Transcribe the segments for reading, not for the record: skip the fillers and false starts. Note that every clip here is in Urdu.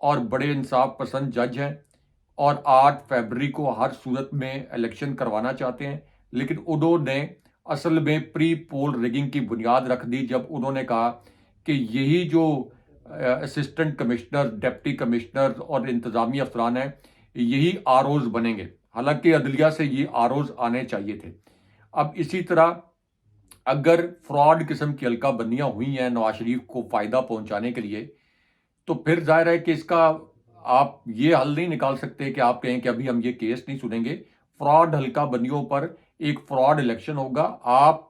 اور بڑے انصاف پسند جج ہیں اور 8 فیبرری کو ہر صورت میں الیکشن کروانا چاہتے ہیں، لیکن انہوں نے اصل میں پری پول ریگنگ کی بنیاد رکھ دی جب انہوں نے کہا کہ یہی جو اسسٹنٹ کمشنر، ڈپٹی کمشنر اور انتظامی افسران ہیں یہی آروز بنیں گے، حالانکہ عدلیہ سے یہ آروز آنے چاہیے تھے۔ اب اسی طرح اگر فراڈ قسم کی حلقہ بندیاں ہوئی ہیں نواز شریف کو فائدہ پہنچانے کے لیے، تو پھر ظاہر ہے کہ اس کا آپ یہ حل نہیں نکال سکتے کہ آپ کہیں کہ ابھی ہم یہ کیس نہیں سنیں گے۔ فراڈ حلقہ بندیوں پر ایک فراڈ الیکشن ہوگا، آپ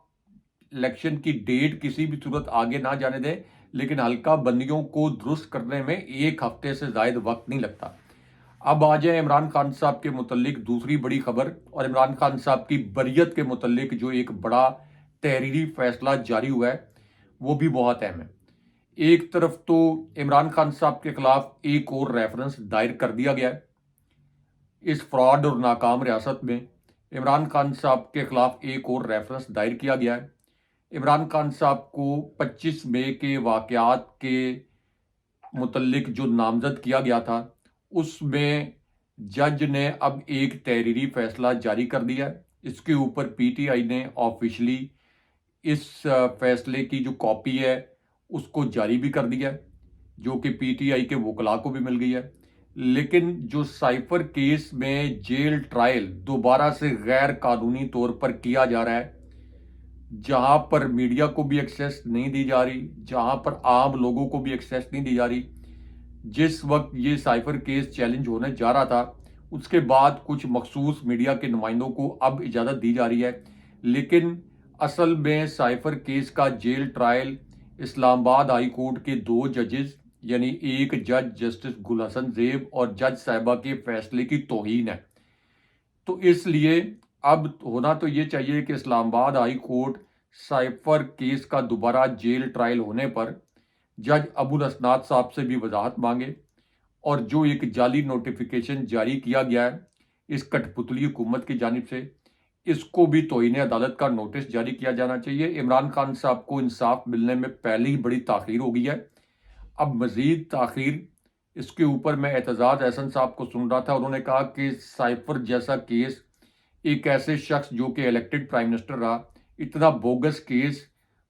الیکشن کی ڈیٹ کسی بھی صورت آگے نہ جانے دیں، لیکن حلقہ بندیوں کو درست کرنے میں 1 ہفتے سے زائد وقت نہیں لگتا۔ اب آ جائیں عمران خان صاحب کے متعلق دوسری بڑی خبر، اور عمران خان صاحب کی بریت کے متعلق جو ایک بڑا تحریری فیصلہ جاری ہوا ہے وہ بھی بہت اہم ہے۔ ایک طرف تو عمران خان صاحب کے خلاف ایک اور ریفرنس دائر کر دیا گیا ہے، اس فراڈ اور ناکام ریاست میں عمران خان صاحب کے خلاف ایک اور ریفرنس دائر کیا گیا ہے۔ عمران خان صاحب کو 25 مئی کے واقعات کے متعلق جو نامزد کیا گیا تھا اس میں جج نے اب ایک تحریری فیصلہ جاری کر دیا ہے۔ اس کے اوپر پی ٹی آئی نے آفیشلی اس فیصلے کی جو کاپی ہے اس کو جاری بھی کر دیا ہے، جو کہ پی ٹی آئی کے وکلاء کو بھی مل گئی ہے۔ لیکن جو سائفر کیس میں جیل ٹرائل دوبارہ سے غیر قانونی طور پر کیا جا رہا ہے، جہاں پر میڈیا کو بھی ایکسیس نہیں دی جا رہی، جہاں پر عام لوگوں کو بھی ایکسیس نہیں دی جا رہی، جس وقت یہ سائفر کیس چیلنج ہونے جا رہا تھا اس کے بعد کچھ مخصوص میڈیا کے نمائندوں کو اب اجازت دی جا رہی ہے، لیکن اصل میں سائفر کیس کا جیل ٹرائل اسلام آباد ہائی کورٹ کے 2 ججز یعنی ایک جج جسٹس گل حسن زیب اور جج صاحبہ کے فیصلے کی توہین ہے۔ تو اس لیے اب ہونا تو یہ چاہیے کہ اسلام آباد ہائی کورٹ سائفر کیس کا دوبارہ جیل ٹرائل ہونے پر جج ابو الاسناد صاحب سے بھی وضاحت مانگے، اور جو ایک جعلی نوٹیفیکیشن جاری کیا گیا ہے اس کٹ پتلی حکومت کی جانب سے، اس کو بھی توہین عدالت کا نوٹس جاری کیا جانا چاہیے۔ عمران خان صاحب کو انصاف ملنے میں پہلے ہی بڑی تاخیر ہو گئی ہے، اب مزید تاخیر اس کے اوپر میں اعتزاز احسن صاحب کو سن رہا تھا، انہوں نے کہا کہ سائفر جیسا کیس ایک ایسے شخص جو کہ الیکٹڈ پرائم منسٹر رہا اتنا بوگس کیس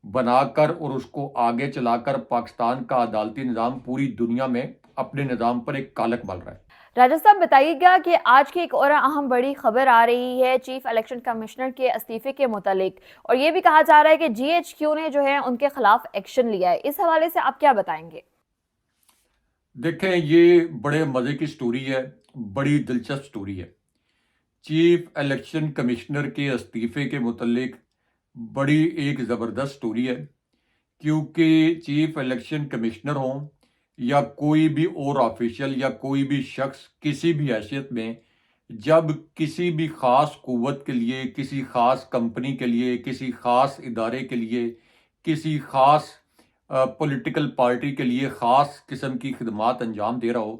بنا کر اور اس کو آگے چلا کر پاکستان کا عدالتی نظام پوری دنیا میں اپنے نظام پر ایک کالک مل رہا ہے۔ راجہ صاحب بتائیے گا کہ آج کی ایک اور اہم بڑی خبر آ رہی ہے چیف الیکشن کمشنر کے استعفے کے متعلق، اور یہ بھی کہا جا رہا ہے کہ جی ایچ کیو نے جو ہے ان کے خلاف ایکشن لیا ہے، اس حوالے سے آپ کیا بتائیں گے؟ دیکھیں یہ بڑے مزے کی سٹوری ہے، بڑی دلچسپ سٹوری ہے۔ چیف الیکشن کمشنر کے استعفے کے متعلق بڑی ایک زبردست سٹوری ہے، کیونکہ چیف الیکشن کمشنر ہوں یا کوئی بھی اور آفیشل یا کوئی بھی شخص کسی بھی حیثیت میں جب کسی بھی خاص قوت کے لیے، کسی خاص کمپنی کے لیے، کسی خاص ادارے کے لیے، کسی خاص پولیٹیکل پارٹی کے لیے خاص قسم کی خدمات انجام دے رہا ہو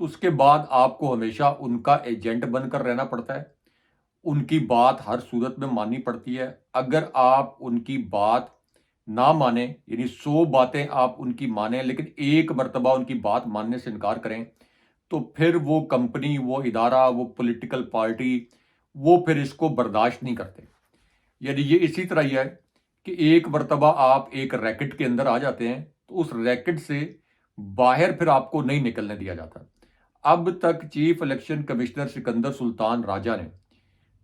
تو اس کے بعد آپ کو ہمیشہ ان کا ایجنٹ بن کر رہنا پڑتا ہے، ان کی بات ہر صورت میں ماننی پڑتی ہے۔ اگر آپ ان کی بات نہ مانیں، یعنی 100 باتیں آپ ان کی مانیں لیکن ایک مرتبہ ان کی بات ماننے سے انکار کریں، تو پھر وہ کمپنی، وہ ادارہ، وہ پولیٹیکل پارٹی وہ پھر اس کو برداشت نہیں کرتے۔ یعنی یہ اسی طرح ہی ہے کہ ایک مرتبہ آپ ایک ریکٹ کے اندر آ جاتے ہیں تو اس ریکٹ سے باہر پھر آپ کو نہیں نکلنے دیا جاتا۔ اب تک چیف الیکشن کمشنر سکندر سلطان راجہ نے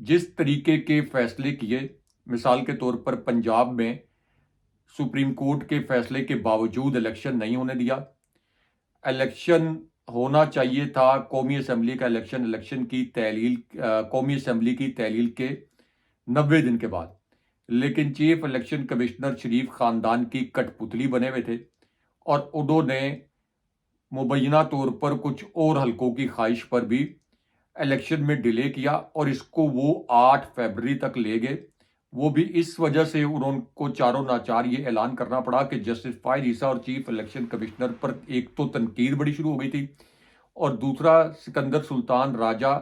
جس طریقے کے فیصلے کیے، مثال کے طور پر پنجاب میں سپریم کورٹ کے فیصلے کے باوجود الیکشن نہیں ہونے دیا، الیکشن ہونا چاہیے تھا قومی اسمبلی کا الیکشن کی تحلیل، قومی اسمبلی کی تحلیل کے 90 دن کے بعد، لیکن چیف الیکشن کمشنر شریف خاندان کی کٹ پتلی بنے ہوئے تھے اور انہوں نے مبینہ طور پر کچھ اور حلقوں کی خواہش پر بھی الیکشن میں ڈیلے کیا اور اس کو وہ 8 فیبرری تک لے گئے۔ وہ بھی اس وجہ سے انہوں کو چاروں ناچار یہ اعلان کرنا پڑا کہ جسٹس فائز عیسیٰ اور چیف الیکشن کمشنر پر ایک تو تنقید بڑی شروع ہو گئی تھی، اور دوسرا سکندر سلطان راجہ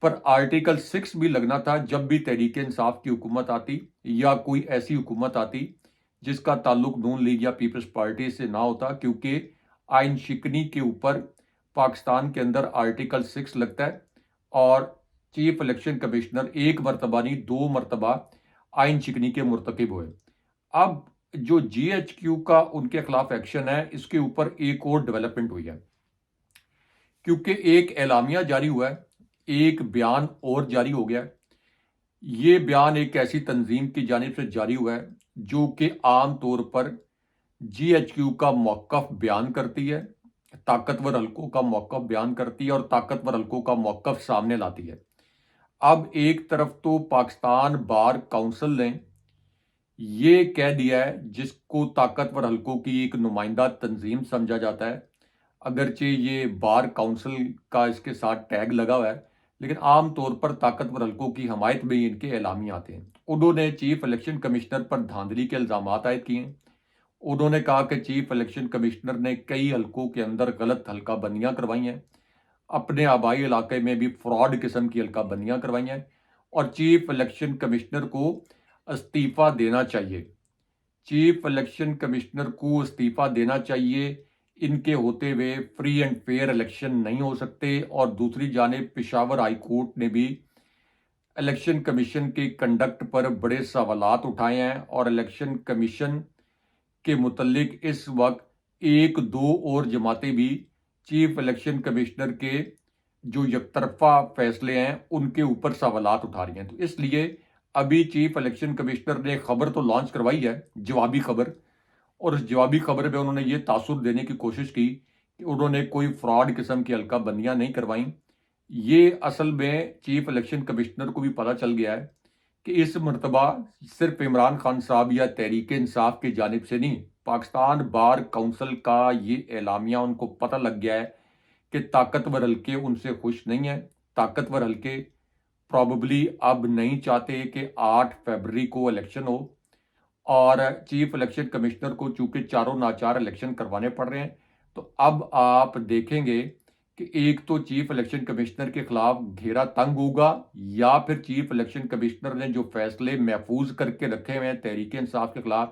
پر آرٹیکل 6 بھی لگنا تھا جب بھی تحریک انصاف کی حکومت آتی یا کوئی ایسی حکومت آتی جس کا تعلق نون لیگ یا پیپلز پارٹی سے نہ ہوتا، کیونکہ آئین شکنی کے اوپر پاکستان کے اندر آرٹیکل 6 لگتا ہے اور چیف الیکشن کمشنر ایک مرتبہ نہیں 2 مرتبہ آئین شکنی کے مرتکب ہوئے۔ اب جو جی ایچ کیو کا ان کے خلاف ایکشن ہے، اس کے اوپر ایک اور ڈیولپمنٹ ہوئی ہے، کیونکہ ایک اعلامیہ جاری ہوا ہے، ایک بیان اور جاری ہو گیا ہے۔ یہ بیان ایک ایسی تنظیم کی جانب سے جاری ہوا ہے جو کہ عام طور پر جی ایچ کیو کا موقف بیان کرتی ہے، طاقتور حلقوں کا موقف بیان کرتی ہے اور طاقتور حلقوں کا موقف سامنے لاتی ہے۔ اب ایک طرف تو پاکستان بار کونسل نے یہ کہہ دیا ہے، جس کو طاقتور حلقوں کی ایک نمائندہ تنظیم سمجھا جاتا ہے، اگرچہ یہ بار کونسل کا اس کے ساتھ ٹیگ لگا ہوا ہے، لیکن عام طور پر طاقتور حلقوں کی حمایت میں ان کے اعلامیے آتے ہیں۔ انہوں نے چیف الیکشن کمشنر پر دھاندلی کے الزامات عائد کیے ہیں۔ انہوں نے کہا کہ چیف الیکشن کمشنر نے کئی حلقوں کے اندر غلط حلقہ بندیاں کروائی ہیں، اپنے آبائی علاقے میں بھی فراڈ قسم کی حلقہ بندیاں کروائی ہیں، اور چیف الیکشن کمشنر کو استعفیٰ دینا چاہیے۔ چیف الیکشن کمشنر کو استعفیٰ دینا چاہیے، ان کے ہوتے ہوئے فری اینڈ فیئر الیکشن نہیں ہو سکتے۔ اور دوسری جانب پشاور ہائی کورٹ نے بھی الیکشن کمیشن کے کنڈکٹ پر بڑے سوالات اٹھائے ہیں، اور الیکشن کمیشن کے متعلق اس وقت ایک دو اور جماعتیں بھی چیف الیکشن کمشنر کے جو یک طرفہ فیصلے ہیں ان کے اوپر سوالات اٹھا رہی ہیں۔ تو اس لیے ابھی چیف الیکشن کمشنر نے خبر تو لانچ کروائی ہے، جوابی خبر، اور اس جوابی خبر پہ انہوں نے یہ تاثر دینے کی کوشش کی کہ انہوں نے کوئی فراڈ قسم کی حلقہ بندیاں نہیں کروائیں۔ یہ اصل میں چیف الیکشن کمشنر کو بھی پتہ چل گیا ہے کہ اس مرتبہ صرف عمران خان صاحب یا تحریک انصاف کی جانب سے نہیں، پاکستان بار کونسل کا یہ اعلامیہ ان کو پتہ لگ گیا ہے کہ طاقتور حلقے ان سے خوش نہیں ہیں۔ طاقتور حلقے پراببلی اب نہیں چاہتے کہ 8 فروری کو الیکشن ہو، اور چیف الیکشن کمشنر کو چونکہ چاروں ناچار الیکشن کروانے پڑ رہے ہیں، تو اب آپ دیکھیں گے کہ ایک تو چیف الیکشن کمشنر کے خلاف گھیرا تنگ ہوگا، یا پھر چیف الیکشن کمشنر نے جو فیصلے محفوظ کر کے رکھے ہوئے ہیں تحریک انصاف کے خلاف،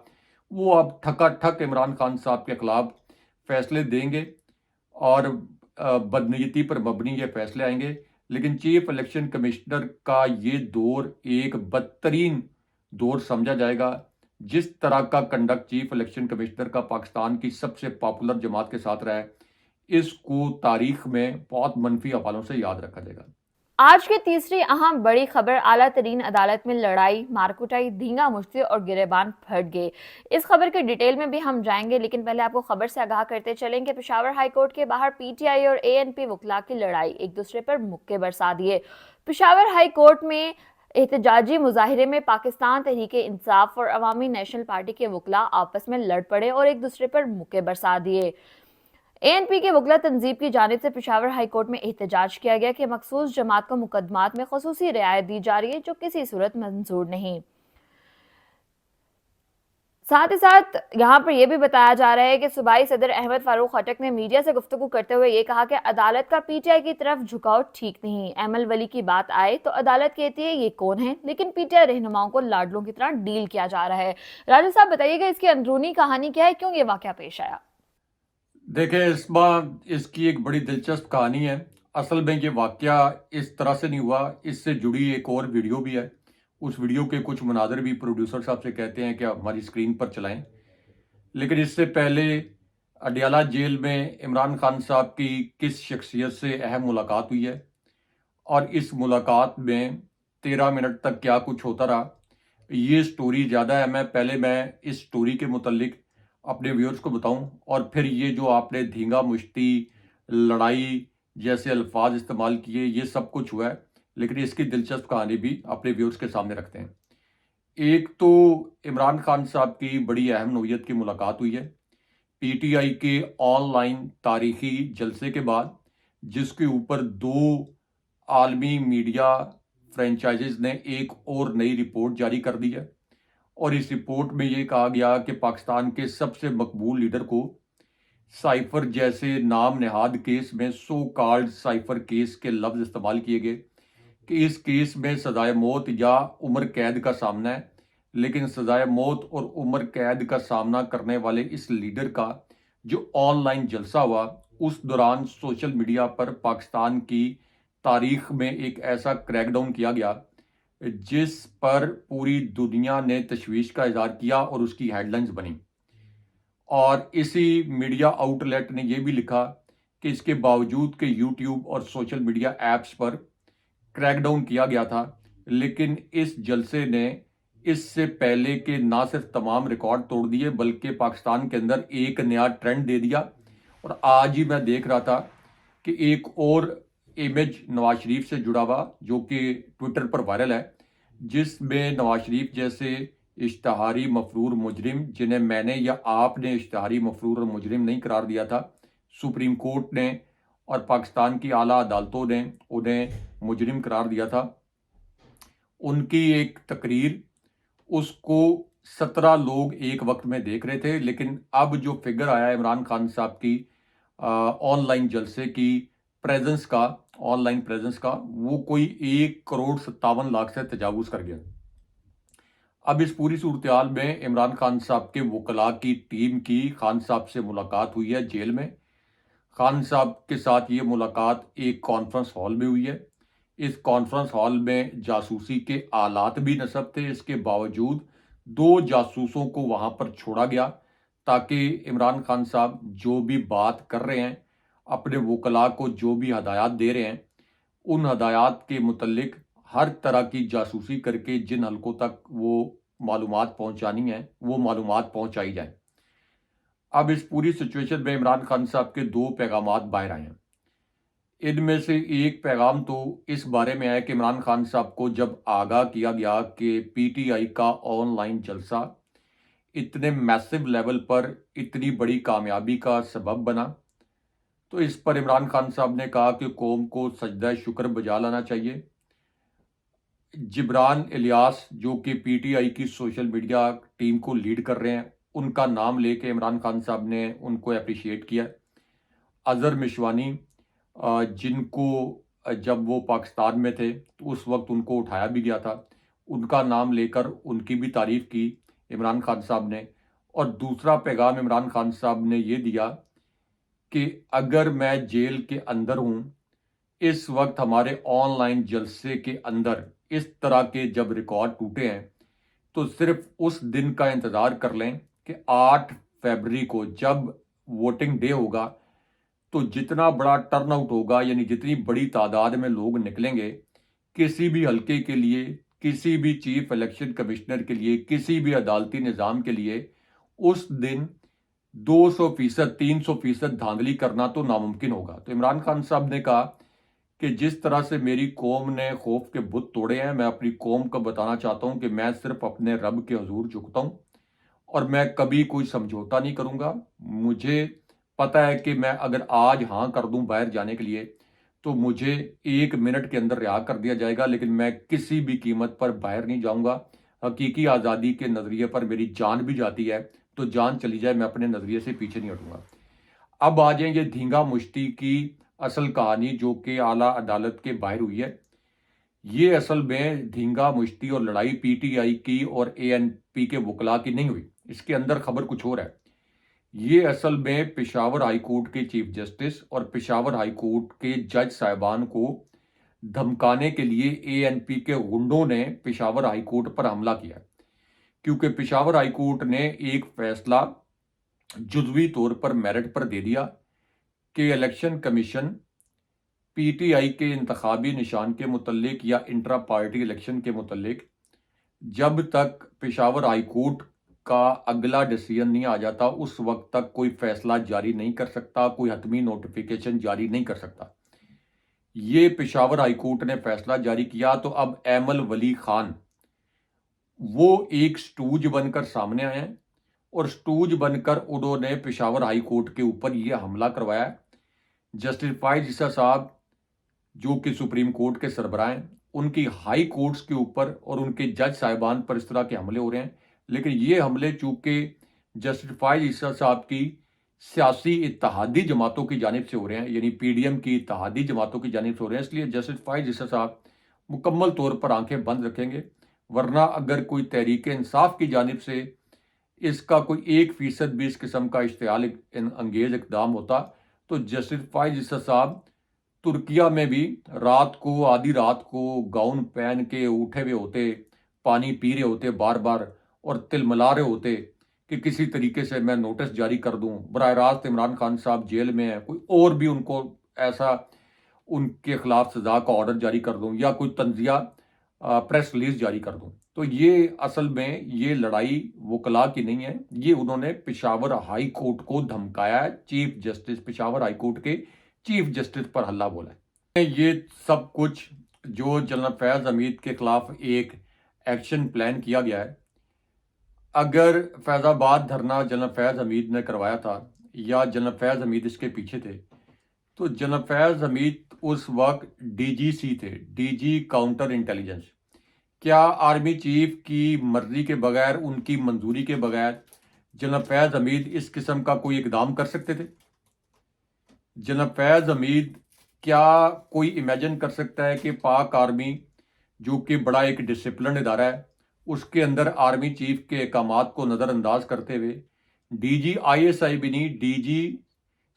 وہ اب ٹھکا ٹھک عمران خان صاحب کے خلاف فیصلے دیں گے، اور بدنیتی پر مبنی یہ فیصلے آئیں گے۔ لیکن چیف الیکشن کمشنر کا یہ دور ایک بدترین دور سمجھا جائے گا۔ جس طرح کا کنڈکٹ چیف الیکشن کمشنر کا پاکستان کی سب سے پاپولر جماعت کے ساتھ رہا ہے، اس کو تاریخ میں بہت منفی حوالوں سے یاد رکھا جائے گا۔ آج کی تیسری اہم بڑی خبر، اعلیٰ ترین عدالت میں لڑائی، مارکوٹائی، دھینگا مشتی اور گریبان پھٹ گئے۔ اس خبر کے ڈیٹیل میں بھی ہم جائیں گے، لیکن پہلے آپ کو خبر سے آگاہ کرتے چلیں کہ پشاور ہائی کورٹ کے باہر پی ٹی آئی اور اے این پی وکلاء کی لڑائی، ایک دوسرے پر مکے برسا دیے۔ پشاور ہائی کورٹ میں احتجاجی مظاہرے میں پاکستان تحریک انصاف اور عوامی نیشنل پارٹی کے وکلاء آپس میں لڑ پڑے اور ایک دوسرے پر مکے برسا دیے۔ اے این پی کے وکلاء تنظیم کی جانب سے پشاور ہائی کورٹ میں احتجاج کیا گیا کہ مخصوص جماعت کو مقدمات میں خصوصی رعایت دی جا رہی ہے جو کسی صورت منظور نہیں۔ ساتھ ہی ساتھ یہاں پر یہ بھی بتایا جا رہا ہے کہ صوبائی صدر احمد فاروق خٹک نے میڈیا سے گفتگو کرتے ہوئے یہ کہا کہ عدالت کا پی ٹی آئی کی طرف جھکاؤ ٹھیک نہیں۔ ایمل ولی کی بات آئے تو عدالت کہتی ہے یہ کون ہے، لیکن پی ٹی آئی رہنماؤں کو لاڈلوں کی طرح ڈیل کیا جا رہا ہے۔ راجہ صاحب بتائیے گا اس کی اندرونی کہانی کیا ہے، کیوں یہ واقعہ پیش آیا؟ دیکھیں اسما، اس کی ایک بڑی دلچسپ کہانی ہے۔ اصل میں یہ واقعہ اس طرح سے نہیں ہوا، اس سے جڑی ایک اور ویڈیو بھی ہے۔ اس ویڈیو کے کچھ مناظر بھی پروڈیوسر صاحب سے کہتے ہیں کہ ہماری اسکرین پر چلائیں، لیکن اس سے پہلے اڈیالہ جیل میں عمران خان صاحب کی کس شخصیت سے اہم ملاقات ہوئی ہے، اور اس ملاقات میں 13 منٹ تک کیا کچھ ہوتا رہا، یہ سٹوری زیادہ ہے۔ میں اس سٹوری کے متعلق اپنے ویورز کو بتاؤں، اور پھر یہ جو آپ نے دھینگا مشتی، لڑائی جیسے الفاظ استعمال کیے، یہ سب کچھ ہوا ہے، لیکن اس کی دلچسپ کہانی بھی اپنے ویورز کے سامنے رکھتے ہیں۔ ایک تو عمران خان صاحب کی بڑی اہم نوعیت کی ملاقات ہوئی ہے پی ٹی آئی کے آن لائن تاریخی جلسے کے بعد، جس کے اوپر 2 عالمی میڈیا فرینچائزز نے ایک اور نئی رپورٹ جاری کر دی ہے، اور اس رپورٹ میں یہ کہا گیا کہ پاکستان کے سب سے مقبول لیڈر کو سائفر جیسے نام نہاد کیس میں سو کالڈ سائفر کیس کے لفظ استعمال کیے گئے کہ اس کیس میں سزائے موت یا عمر قید کا سامنا ہے، لیکن سزائے موت اور عمر قید کا سامنا کرنے والے اس لیڈر کا جو آن لائن جلسہ ہوا، اس دوران سوشل میڈیا پر پاکستان کی تاریخ میں ایک ایسا کریک ڈاؤن کیا گیا جس پر پوری دنیا نے تشویش کا اظہار کیا اور اس کی ہیڈ لائنز بنی، اور اسی میڈیا آؤٹ لیٹ نے یہ بھی لکھا کہ اس کے باوجود کہ یوٹیوب اور سوشل میڈیا ایپس پر کریک ڈاؤن کیا گیا تھا، لیکن اس جلسے نے اس سے پہلے کہ نہ صرف تمام ریکارڈ توڑ دیے بلکہ پاکستان کے اندر ایک نیا ٹرینڈ دے دیا۔ اور آج ہی میں دیکھ رہا تھا کہ ایک اور امیج نواز شریف سے جڑا ہوا جو کہ ٹویٹر پر وائرل ہے، جس میں نواز شریف جیسے اشتہاری مفرور مجرم، جنہیں میں نے یا آپ نے اشتہاری مفرور اور مجرم نہیں قرار دیا تھا، سپریم کورٹ نے اور پاکستان کی اعلیٰ عدالتوں نے انہیں مجرم قرار دیا تھا، ان کی ایک تقریر، اس کو 17 لوگ ایک وقت میں دیکھ رہے تھے، لیکن اب جو فگر آیا ہے عمران خان صاحب کی آن لائن جلسے کی پریزنس کا، آن لائن پریزنس کا، وہ کوئی 1,57,00,000 سے تجاوز کر گیا۔ اب اس پوری صورتحال میں عمران خان صاحب کے وکلاء کی ٹیم کی خان صاحب سے ملاقات ہوئی ہے جیل میں۔ خان صاحب کے ساتھ یہ ملاقات ایک کانفرنس ہال میں ہوئی ہے۔ اس کانفرنس ہال میں جاسوسی کے آلات بھی نصب تھے، اس کے باوجود 2 جاسوسوں کو وہاں پر چھوڑا گیا تاکہ عمران خان صاحب جو بھی بات کر رہے ہیں، اپنے وکلاء کو جو بھی ہدایات دے رہے ہیں، ان ہدایات کے متعلق ہر طرح کی جاسوسی کر کے جن حلقوں تک وہ معلومات پہنچانی ہیں وہ معلومات پہنچائی جائیں۔ اب اس پوری سچویشن میں عمران خان صاحب کے 2 پیغامات باہر آئے ہیں۔ ان میں سے ایک پیغام تو اس بارے میں ہے کہ عمران خان صاحب کو جب آگاہ کیا گیا کہ پی ٹی آئی کا آن لائن جلسہ اتنے میسو لیول پر اتنی بڑی کامیابی کا سبب بنا، تو اس پر عمران خان صاحب نے کہا کہ قوم کو سجدہ شکر بجا لانا چاہیے۔ جبران الیاس جو کہ پی ٹی آئی کی سوشل میڈیا ٹیم کو لیڈ کر رہے ہیں، ان کا نام لے کے عمران خان صاحب نے ان کو اپریشیٹ کیا۔ اظہر مشوانی جن کو جب وہ پاکستان میں تھے تو اس وقت ان کو اٹھایا بھی گیا تھا، ان کا نام لے کر ان کی بھی تعریف کی عمران خان صاحب نے۔ اور دوسرا پیغام عمران خان صاحب نے یہ دیا کہ اگر میں جیل کے اندر ہوں، اس وقت ہمارے آن لائن جلسے کے اندر اس طرح کے جب ریکارڈ ٹوٹے ہیں تو صرف اس دن کا انتظار کر لیں کہ 8 فیبروری کو جب ووٹنگ ڈے ہوگا تو جتنا بڑا ٹرن آؤٹ ہوگا، یعنی جتنی بڑی تعداد میں لوگ نکلیں گے کسی بھی حلقے کے لیے، کسی بھی چیف الیکشن کمشنر کے لیے، کسی بھی عدالتی نظام کے لیے، اس دن 200%، 300% دھاندلی کرنا تو ناممکن ہوگا۔ تو عمران خان صاحب نے کہا کہ جس طرح سے میری قوم نے خوف کے بت توڑے ہیں، میں اپنی قوم کو بتانا چاہتا ہوں کہ میں صرف اپنے رب کے حضور جھکتا ہوں اور میں کبھی کوئی سمجھوتا نہیں کروں گا۔ مجھے پتہ ہے کہ میں اگر آج ہاں کر دوں باہر جانے کے لیے تو مجھے 1 منٹ کے اندر رہا کر دیا جائے گا، لیکن میں کسی بھی قیمت پر باہر نہیں جاؤں گا۔ حقیقی آزادی کے نظریے پر میری جان بھی جاتی ہے تو جان چلی جائے، میں اپنے نظریے سے پیچھے نہیں ہٹوں گا۔ اب آ جائیں یہ دھینگا مشتی کی اصل کہانی جو کہ اعلیٰ عدالت کے باہر ہوئی ہے۔ یہ اصل میں دھینگا مشتی اور لڑائی پی ٹی آئی کی اور اے این پی کے وکلاء کی نہیں ہوئی، اس کے اندر خبر کچھ اور ہے۔ یہ اصل میں پشاور ہائی کورٹ کے چیف جسٹس اور پشاور ہائی کورٹ کے جج صاحبان کو دھمکانے کے لیے اے این پی کے غنڈوں نے پشاور ہائی کورٹ پر حملہ کیا، کیونکہ پشاور ہائی کورٹ نے ایک فیصلہ جزوی طور پر میرٹ پر دے دیا کہ election commission P T I کے انتخابی نشان کے متعلق یا انٹرا پارٹی الیکشن کے متعلق جب تک پشاور ہائی کورٹ کا اگلا ڈیسیژن نہیں آ جاتا اس وقت تک کوئی فیصلہ جاری نہیں کر سکتا، کوئی حتمی نوٹیفیکیشن جاری نہیں کر سکتا۔ یہ پشاور ہائی کورٹ نے فیصلہ جاری کیا تو اب ایمل ولی خان وہ ایک سٹوج بن کر سامنے آئے ہیں اور سٹوج بن کر انہوں نے پشاور ہائی کورٹ کے اوپر یہ حملہ کروایا۔ جسٹس فائز عیسیٰ صاحب جو کہ سپریم کورٹ کے سربراہ ہیں، ان کی ہائی کورٹس کے اوپر اور ان کے جج صاحبان پر اس طرح کے حملے ہو رہے ہیں، لیکن یہ حملے چونکہ جسٹس فائز عیسیٰ صاحب کی سیاسی اتحادی جماعتوں کی جانب سے ہو رہے ہیں، یعنی پی ڈی ایم کی اتحادی جماعتوں کی جانب سے ہو رہے ہیں، اس لیے جسٹس فائز عیسیٰ صاحب مکمل طور پر آنکھیں بند رکھیں گے، ورنہ اگر کوئی تحریک انصاف کی جانب سے اس کا کوئی 1% بھی اس قسم کا اشتعال انگیز اقدام ہوتا تو جسٹس فائز عیسیٰ صاحب ترکیہ میں بھی رات کو آدھی رات کو گاؤن پہن کے اٹھے ہوئے ہوتے، پانی پی رہے ہوتے بار بار اور تل ملا رہے ہوتے کہ کسی طریقے سے میں نوٹس جاری کر دوں. براہ راست عمران خان صاحب جیل میں ہیں، کوئی اور بھی ان کو ایسا ان کے خلاف سزا کا آرڈر جاری کر دوں یا کوئی تنزیہ پریس ریلیز جاری کر دوں. تو یہ اصل میں یہ لڑائی وکلا کی نہیں ہے، یہ انہوں نے پشاور ہائی کورٹ کو دھمکایا ہے. Chief justice Peshawar high court کے چیف جسٹس پر حملہ بولا ہے. یہ سب کچھ جو جنرل فیض حمید کے خلاف ایک ایکشن پلان کیا گیا ہے، اگر فیض آباد دھرنا جنرل فیض حمید نے کروایا تھا یا جنرل فیض حمید اس کے پیچھے تھے، تو جنرل فیض حمید اس وقت ڈی جی سی تھے، ڈی جی کاؤنٹر انٹیلیجنس. کیا آرمی چیف کی مرضی کے بغیر، ان کی منظوری کے بغیر جنرل فیض حمید اس قسم کا کوئی اقدام کر سکتے تھے؟ جنرل فیض حمید کیا کوئی امیجن کر سکتا ہے کہ پاک آرمی جو کہ بڑا ایک ڈسپلن ادارہ ہے، اس کے اندر آرمی چیف کے احکامات کو نظر انداز کرتے ہوئے D G I S I بھی نہیں، ڈی جی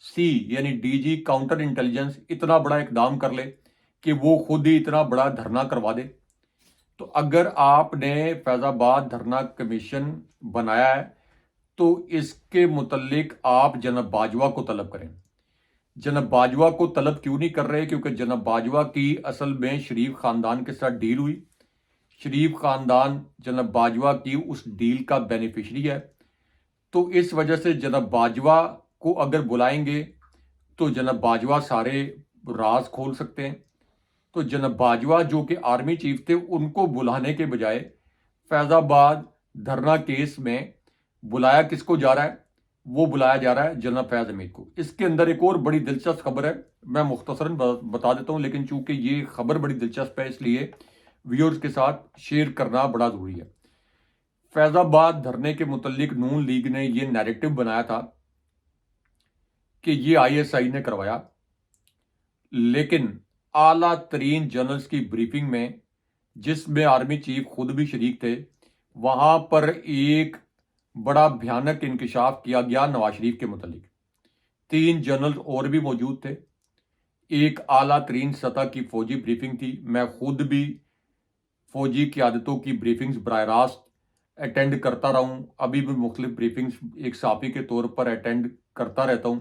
سی یعنی ڈی جی کاؤنٹر انٹیلیجنس اتنا بڑا اقدام کر لے کہ وہ خود ہی اتنا بڑا دھرنا کروا دے؟ تو اگر آپ نے فیض آباد دھرنا کمیشن بنایا ہے تو اس کے متعلق آپ جناب باجوہ کو طلب کریں. جناب باجوہ کو طلب کیوں نہیں کر رہے؟ کیونکہ جناب باجوہ کی اصل میں شریف خاندان کے ساتھ ڈیل ہوئی، شریف خاندان جناب باجوہ کی اس ڈیل کا بینیفیشری ہے. تو اس وجہ سے جناب باجوہ کو اگر بلائیں گے تو جناب باجوہ سارے راز کھول سکتے ہیں. تو جناب باجوہ جو کہ آرمی چیف تھے، ان کو بلانے کے بجائے فیض آباد دھرنا کیس میں بلایا کس کو جا رہا ہے؟ وہ بلایا جا رہا ہے جناب فیض حمید کو. اس کے اندر ایک اور بڑی دلچسپ خبر ہے، میں مختصراً بتا دیتا ہوں، لیکن چونکہ یہ خبر بڑی دلچسپ ہے اس لیے ویورز کے ساتھ شیئر کرنا بڑا ضروری ہے. فیض آباد دھرنے کے متعلق نون لیگ نے یہ نیریٹو بنایا تھا کہ یہ آئی ایس آئی نے کروایا، لیکن اعلیٰ ترین جنرلز کی بریفنگ میں جس میں آرمی چیف خود بھی شریک تھے، وہاں پر ایک بڑا بھیانک انکشاف کیا گیا نواز شریف کے متعلق. 3 جنرل اور بھی موجود تھے، ایک اعلیٰ ترین سطح کی فوجی بریفنگ تھی. میں خود بھی فوجی قیادتوں کی بریفنگز براہ راست اٹینڈ کرتا رہا ہوں، ابھی بھی مختلف بریفنگز ایک صحافی کے طور پر اٹینڈ کرتا رہتا ہوں.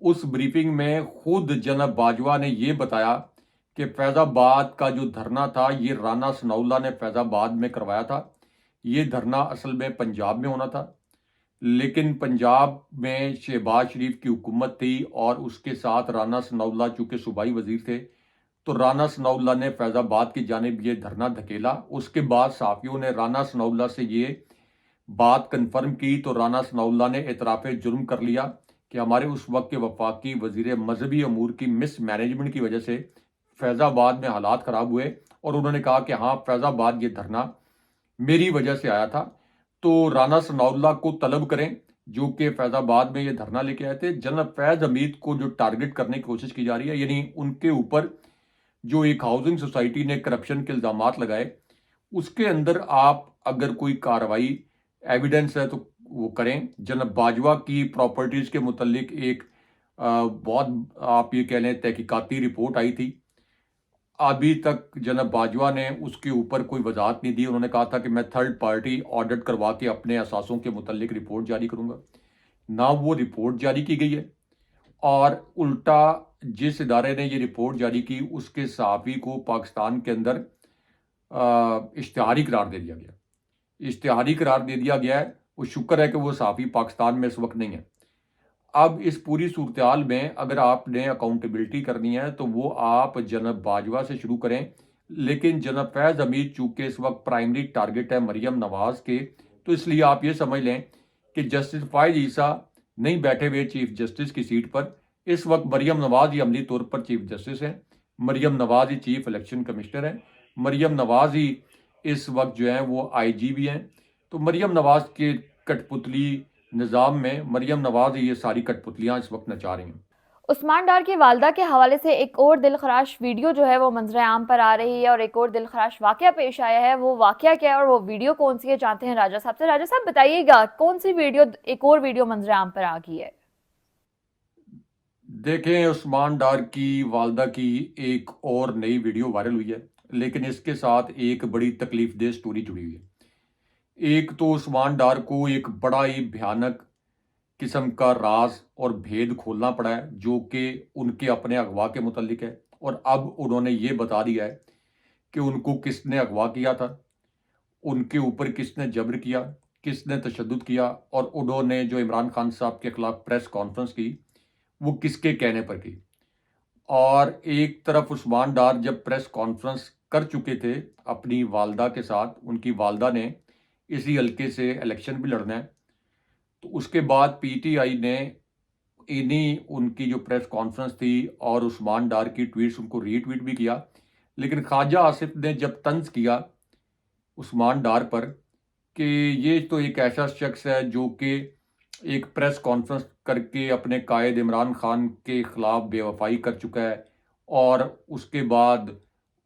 اس بریفنگ میں خود جناب باجوہ نے یہ بتایا کہ فیض آباد کا جو دھرنا تھا یہ رانا ثناء اللہ نے فیض آباد میں کروایا تھا. یہ دھرنا اصل میں پنجاب میں ہونا تھا، لیکن پنجاب میں شہباز شریف کی حکومت تھی اور اس کے ساتھ رانا ثناء اللہ چونکہ صوبائی وزیر تھے، تو رانا ثناء اللہ نے فیض آباد کی جانب یہ دھرنا دھکیلا. اس کے بعد صحافیوں نے رانا ثناء اللہ سے یہ بات کنفرم کی تو رانا ثناء اللہ نے اعتراف جرم کر لیا کہ ہمارے اس وقت کے وفاقی وزیر مذہبی امور کی مس مینجمنٹ کی وجہ سے فیض آباد میں حالات خراب ہوئے، اور انہوں نے کہا کہ ہاں فیض آباد یہ دھرنا میری وجہ سے آیا تھا. تو رانا ثناء اللہ کو طلب کریں جو کہ فیض آباد میں یہ دھرنا لے کے آئے تھے. جناب فیض حمید کو جو ٹارگٹ کرنے کی کوشش کی جا رہی ہے، یعنی ان کے اوپر جو ایک ہاؤسنگ سوسائٹی نے کرپشن کے الزامات لگائے، اس کے اندر آپ اگر کوئی کارروائی ایویڈنس ہے تو وہ کریں. جناب باجوہ کی پراپرٹیز کے متعلق ایک بہت آپ یہ کہہ لیں تحقیقاتی رپورٹ آئی تھی. ابھی تک جناب باجوہ نے اس کے اوپر کوئی وضاحت نہیں دی. انہوں نے کہا تھا کہ میں تھرڈ پارٹی آڈٹ کروا کے اپنے اثاثوں کے متعلق رپورٹ جاری کروں گا. نہ وہ رپورٹ جاری کی گئی ہے، اور الٹا جس ادارے نے یہ رپورٹ جاری کی اس کے صحافی کو پاکستان کے اندر اشتہاری قرار دے دیا گیا. اشتہاری قرار دے دیا گیا ہے. وہ شکر ہے کہ وہ صحافی پاکستان میں اس وقت نہیں ہے. اب اس پوری صورتحال میں اگر آپ نے اکاؤنٹیبلٹی کرنی ہے تو وہ آپ جناب باجوہ سے شروع کریں. لیکن جناب فیض حمید چونکہ اس وقت پرائمری ٹارگٹ ہے مریم نواز کے، تو اس لیے آپ یہ سمجھ لیں کہ جسٹس فائز عیسیٰ نہیں بیٹھے ہوئے چیف جسٹس کی سیٹ پر. اس وقت مریم نواز ہی عملی طور پر چیف جسٹس ہیں، مریم نواز ہی چیف الیکشن کمشنر ہیں، مریم نواز ہی اس وقت جو ہیں وہ آئی جی بھی ہیں. تو مریم نواز کے کٹ پتلی نظام میں مریم نواز یہ ساری کٹ پتلیاں اس وقت نچا رہی ہیں. عثمان ڈار کی والدہ کے حوالے سے ایک اور دلخراش ویڈیو جو ہے وہ منظر عام پر آ رہی ہے، اور ایک اور دلخراش واقعہ پیش آیا ہے. وہ واقعہ کیا ہے اور وہ ویڈیو کون سی ہے جانتے ہیں راجہ صاحب سے. راجہ صاحب بتائیے گا کون سی ویڈیو، ایک اور ویڈیو منظر عام پر آ گئی ہے؟ دیکھیں عثمان ڈار کی والدہ کی ایک اور نئی ویڈیو وائرل ہوئی ہے، لیکن اس کے ساتھ ایک بڑی تکلیف دہ سٹوری جڑی ہوئی ہے۔ ایک تو عثمان ڈار کو ایک بڑا ہی بھیانک قسم کا راز اور بھید کھولنا پڑا ہے جو کہ ان کے اپنے اغوا کے متعلق ہے، اور اب انہوں نے یہ بتا دیا ہے کہ ان کو کس نے اغوا کیا تھا، ان کے اوپر کس نے جبر کیا، کس نے تشدد کیا، اور انہوں نے جو عمران خان صاحب کے خلاف پریس کانفرنس کی وہ کس کے کہنے پر کی۔ اور ایک طرف عثمان ڈار جب پریس کانفرنس کر چکے تھے اپنی والدہ کے ساتھ، ان کی والدہ نے اسی حلقے سے الیکشن بھی لڑنا ہے، تو اس کے بعد پی ٹی آئی نے ان کی جو پریس کانفرنس تھی اور عثمان ڈار کی ٹویٹس ان کو ری ٹویٹ بھی کیا، لیکن خواجہ آصف نے جب طنز کیا عثمان ڈار پر کہ یہ تو ایک ایسا شخص ہے جو کہ ایک پریس کانفرنس کر کے اپنے قائد عمران خان کے خلاف بے وفائی کر چکا ہے اور اس کے بعد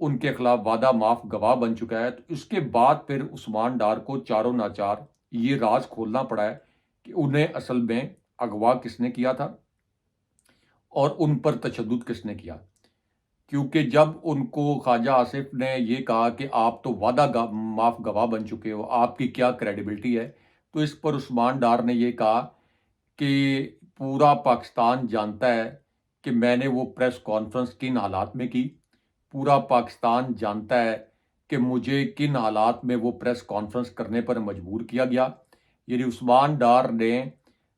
ان کے خلاف وعدہ معاف گواہ بن چکا ہے، تو اس کے بعد پھر عثمان ڈار کو چاروں ناچار یہ راز کھولنا پڑا ہے کہ انہیں اصل میں اغوا کس نے کیا تھا اور ان پر تشدد کس نے کیا۔ کیونکہ جب ان کو خواجہ آصف نے یہ کہا کہ آپ تو وعدہ معاف گواہ بن چکے ہو، آپ کی کیا کریڈیبلٹی ہے، تو اس پر عثمان ڈار نے یہ کہا کہ پورا پاکستان جانتا ہے کہ میں نے وہ پریس کانفرنس کن حالات میں کی، پورا پاکستان جانتا ہے کہ مجھے کن حالات میں وہ پریس کانفرنس کرنے پر مجبور کیا گیا۔ یعنی عثمان ڈار نے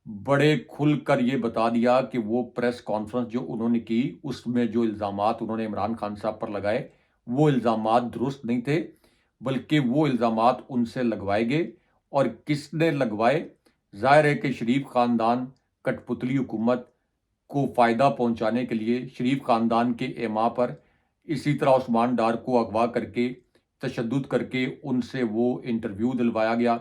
بڑے کھل کر یہ بتا دیا کہ وہ پریس کانفرنس جو انہوں نے کی اس میں جو الزامات انہوں نے عمران خان صاحب پر لگائے وہ الزامات درست نہیں تھے، بلکہ وہ الزامات ان سے لگوائے گئے، اور کس نے لگوائے؟ ظاہر ہے کہ شریف خاندان کٹ پتلی حکومت کو فائدہ پہنچانے کے لیے شریف خاندان کے ایما پر اسی طرح عثمان ڈار کو اغوا کر کے تشدد کر کے ان سے وہ انٹرویو دلوایا گیا،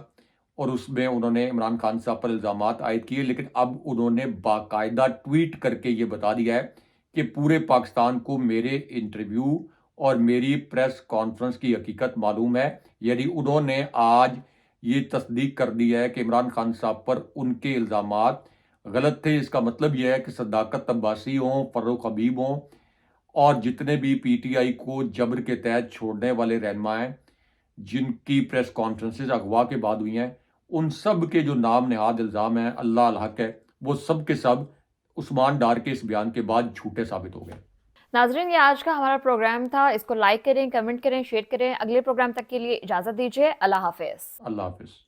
اور اس میں انہوں نے عمران خان صاحب پر الزامات عائد کیے، لیکن اب انہوں نے باقاعدہ ٹویٹ کر کے یہ بتا دیا ہے کہ پورے پاکستان کو میرے انٹرویو اور میری پریس کانفرنس کی حقیقت معلوم ہے۔ یعنی انہوں نے آج یہ تصدیق کر دی ہے کہ عمران خان صاحب پر ان کے الزامات غلط تھے۔ اس کا مطلب یہ ہے کہ صداقت عباسی ہوں، فروخ حبیب ہوں، اور جتنے بھی پی ٹی آئی کو جبر کے تحت چھوڑنے والے رہنما ہیں جن کی پریس کانفرنسز اغوا کے بعد ہوئی ہیں، ان سب کے جو نام نہاد الزام ہیں اللہ الحق ہے، وہ سب کے سب عثمان ڈار کے اس بیان کے بعد جھوٹے ثابت ہو گئے۔ ناظرین، یہ آج کا ہمارا پروگرام تھا، اس کو لائک کریں، کمنٹ کریں، شیئر کریں۔ اگلے پروگرام تک کے لیے اجازت دیجیے، اللہ حافظ۔ اللہ حافظ۔